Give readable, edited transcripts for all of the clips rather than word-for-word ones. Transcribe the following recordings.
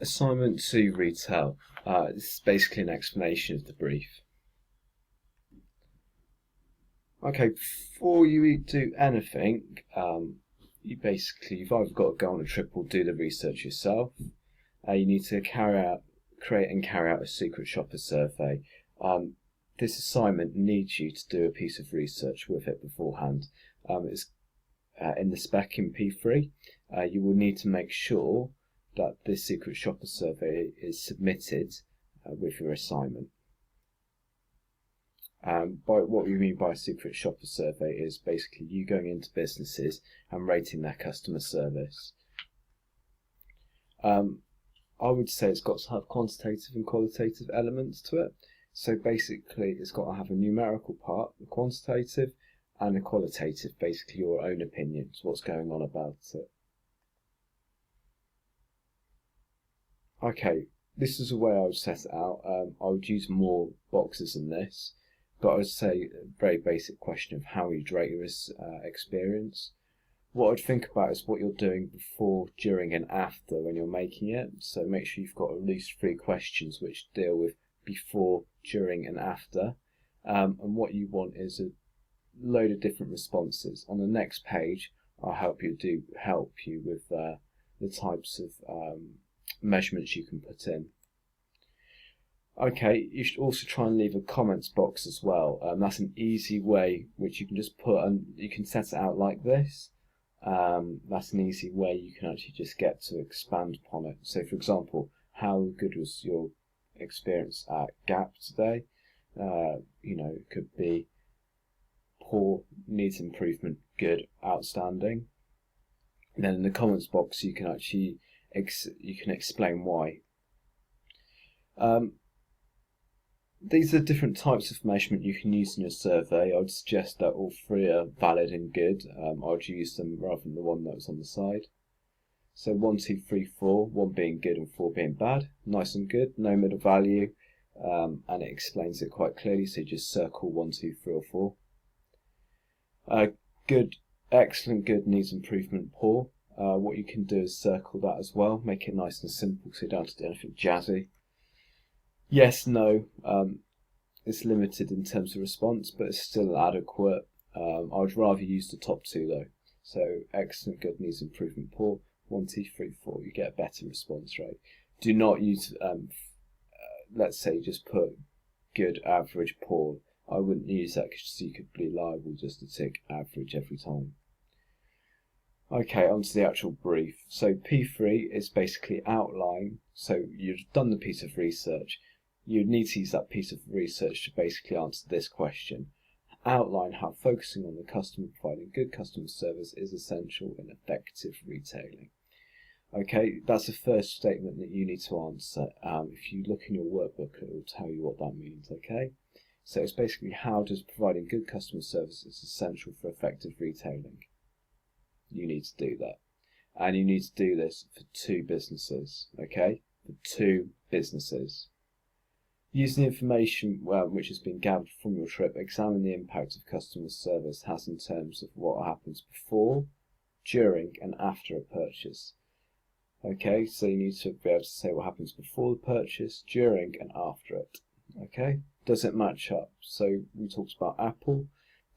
Assignment 2 Retail. This is basically an explanation of the brief. Okay, before you do anything, you've either got to go on a trip or do the research yourself. You need to create and carry out a secret shopper survey. This assignment needs you to do a piece of research with it beforehand. It's in the spec in P3. You will need to make sure that this secret shopper survey is submitted with your assignment. By what we mean by a secret shopper survey is basically you going into businesses and rating their customer service. I would say it's got to have quantitative and qualitative elements to it. So basically it's got to have a numerical part, a quantitative, and a qualitative, basically your own opinions, what's going on about it. Okay, this is the way I would set it out. I would use more boxes than this, but I would say a very basic question of how you'd rate your experience. What I'd think about is what you're doing before, during and after when you're making it. So make sure you've got at least 3 questions which deal with before, during and after. And what you want is a load of different responses. On the next page I'll help you with the types of measurements you can put in. Okay, you should also try and leave a comments box as well. That's an easy way which you can just put, and you can set it out like this. That's an easy way you can actually just get to expand upon it. So for example, how good was your experience at Gap today? It could be poor, needs improvement, good, outstanding. And then in the comments box you can actually explain why. These are different types of measurement you can use in your survey. I would suggest that all 3 are valid and good. I would use them rather than the one that was on the side. So 1, 2, 3, 4, 1 being good and 4 being bad. Nice and good, no middle value, and it explains it quite clearly, so you just circle 1, 2, 3 or 4. Good, excellent, good, needs improvement, poor. What you can do is circle that as well, make it nice and simple so you don't have to do anything jazzy. Yes, no, it's limited in terms of response, but it's still adequate. I would rather use the top 2 though. So excellent, good, needs improvement, poor. 1, 2, 3, 4, you get a better response rate. Do not use, let's say, just put good, average, poor. I wouldn't use that because you could be liable just to tick average every time. Okay, onto the actual brief. So P3 is basically outline. So you've done the piece of research. You need to use that piece of research to basically answer this question. Outline how focusing on the customer, providing good customer service is essential in effective retailing. Okay, that's the first statement that you need to answer. If you look in your workbook, it will tell you what that means, okay? So it's basically, how does providing good customer service is essential for effective retailing? You need to do that. And you need to do this for 2 businesses, okay? For 2 businesses. Using the information which has been gathered from your trip, examine the impact of customer service has in terms of what happens before, during and after a purchase. Okay, so you need to be able to say what happens before the purchase, during and after it. Okay, does it match up? So we talked about Apple.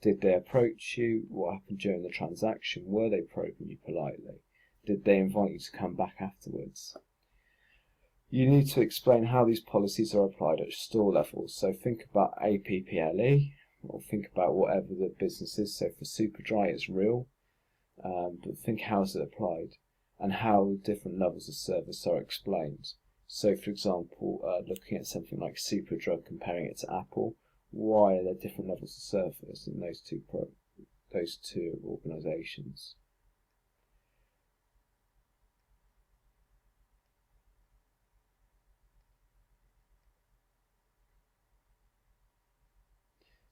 Did they approach you? What happened during the transaction? Were they probing you politely? Did they invite you to come back afterwards? You need to explain how these policies are applied at store level. So think about APPLE, or think about whatever the business is. So for Superdry it's real, but think how is it applied and how different levels of service are explained. So for example, looking at something like Superdrug, comparing it to Apple, why are there different levels of service in those two organisations?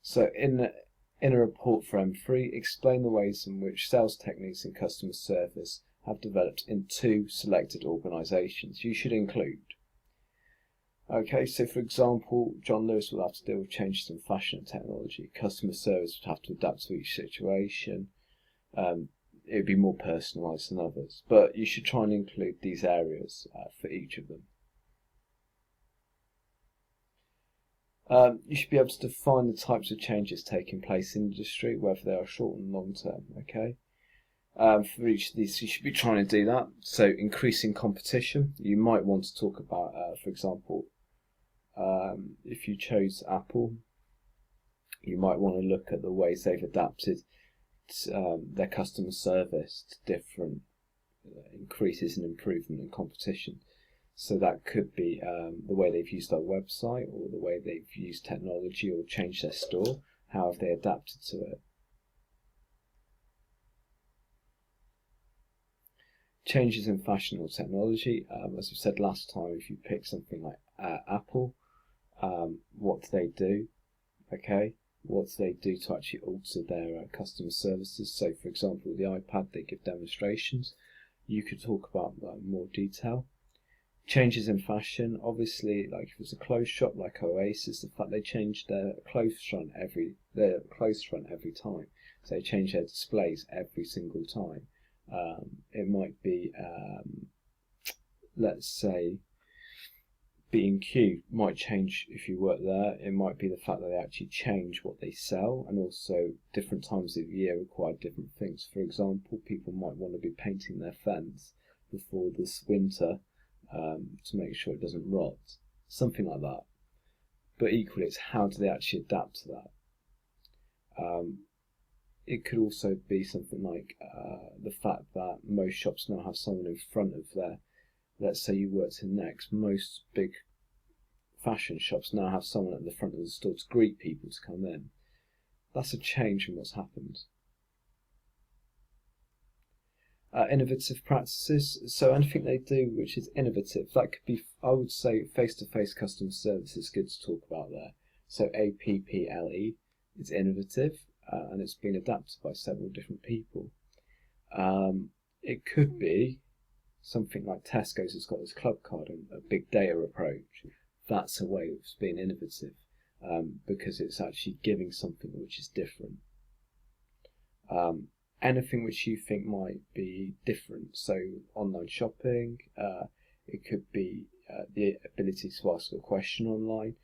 So in a report for M3, explain the ways in which sales techniques and customer service have developed in 2 selected organisations. You should include. Okay, so for example, John Lewis will have to deal with changes in fashion and technology. Customer service would have to adapt to each situation. it would be more personalised than others. But you should try and include these areas for each of them. You should be able to define the types of changes taking place in the industry, whether they are short and long term. Okay. For each of these, you should be trying to do that. So, increasing competition. You might want to talk about, for example, if you chose Apple, you might want to look at the ways they've adapted their customer service to different increases in improvement in competition. So that could be the way they've used their website, or the way they've used technology, or changed their store. How have they adapted to it? Changes in fashion or technology. As we said last time, if you pick something like Apple, what do they do? Okay, what do they do to actually alter their customer services? So, for example, the iPad, they give demonstrations. You could talk about that in more detail. Changes in fashion, obviously, like if it's a clothes shop like Oasis, the fact they change their clothes front every time. So they change their displays every single time. It might be, let's say, B&Q might change if you work there. It might be the fact that they actually change what they sell, and also different times of year require different things. For example, people might want to be painting their fence before this winter to make sure it doesn't rot, something like that. But equally, it's how do they actually adapt to that. It could also be something like the fact that most shops now have someone in front of their, let's say you worked in Next, most big fashion shops now have someone at the front of the store to greet people to come in. That's a change in what's happened. Innovative practices, so anything they do which is innovative, that could be, I would say, face-to-face customer service is good to talk about there. So APPLE is innovative, and it's been adapted by several different people. It could be something like Tesco's has got this club card and a big data approach. That's a way of being innovative, because it's actually giving something which is different. Anything which you think might be different, so online shopping, it could be the ability to ask a question online,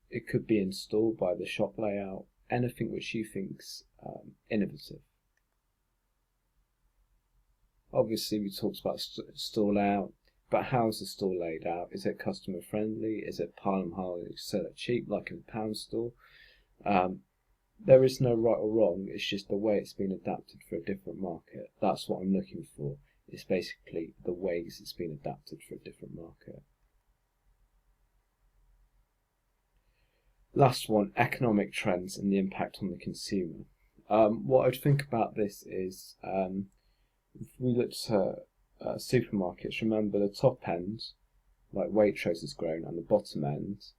it could be installed by the shop layout, anything which you think's innovative. Obviously we talked about store layout, but how is the store laid out? Is it customer friendly? Is it pile and hire, sell it cheap like in a pound store? There is no right or wrong, it's just the way it's been adapted for a different market. That's what I'm looking for. It's basically the ways it's been adapted for a different market. Last one, economic trends and the impact on the consumer. What I'd think about this is, if we looked at supermarkets, remember the top end, like Waitrose has grown, and the bottom end,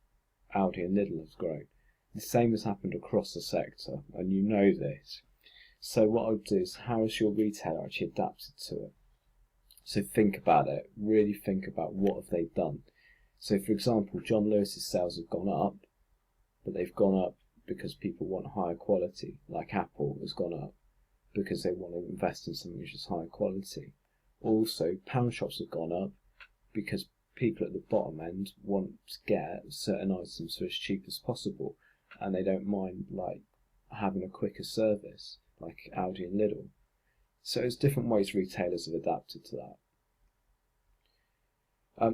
Aldi and Lidl has grown. The same has happened across the sector, and you know this. So what I would do is, how has your retailer actually adapted to it? So think about it, really think about what have they done. So for example, John Lewis's sales have gone up, but they've gone up because people want higher quality, like Apple has gone up because they want to invest in something which is higher quality. Also, pound shops have gone up because people at the bottom end want to get certain items for as cheap as possible, and they don't mind like having a quicker service like Aldi and Lidl. So it's different ways retailers have adapted to that.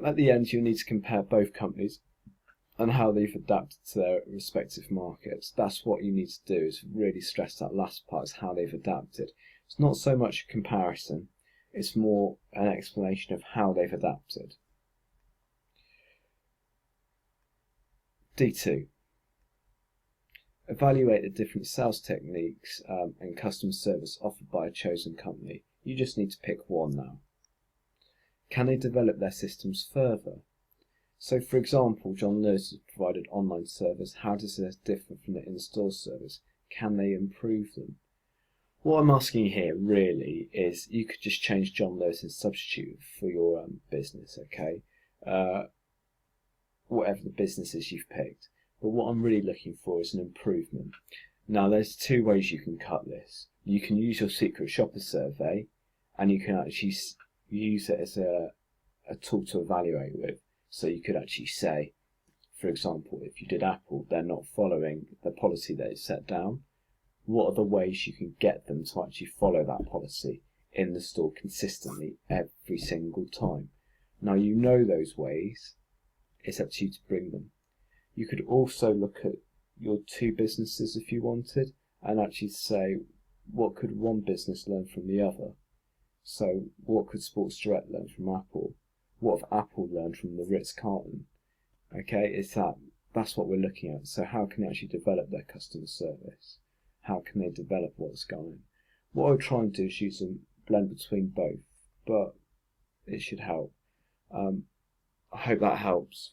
At the end, you'll need to compare both companies and how they've adapted to their respective markets. That's what you need to do, is really stress that last part, is how they've adapted. It's not so much a comparison, it's more an explanation of how they've adapted. D2. Evaluate the different sales techniques and customer service offered by a chosen company. You just need to pick one now. Can they develop their systems further? So for example, John Lewis has provided online service. How does this differ from the in-store service? Can they improve them? What I'm asking here really is, you could just change John Lewis and substitute for your business, okay? Whatever the business is you've picked. But what I'm really looking for is an improvement. Now, there's two ways you can cut this. You can use your secret shopper survey, and you can actually use it as a tool to evaluate with. So you could actually say, for example, if you did Apple, they're not following the policy that is set down. What are the ways you can get them to actually follow that policy in the store consistently every single time? Now, you know those ways. It's up to you to bring them. You could also look at your two businesses if you wanted, and actually say, what could one business learn from the other? So what could Sports Direct learn from Apple? What have Apple learned from the Ritz-Carlton? Okay, that's what we're looking at. So how can they actually develop their customer service? How can they develop what's going? What I try and do is use a blend between both, but it should help. I hope that helps.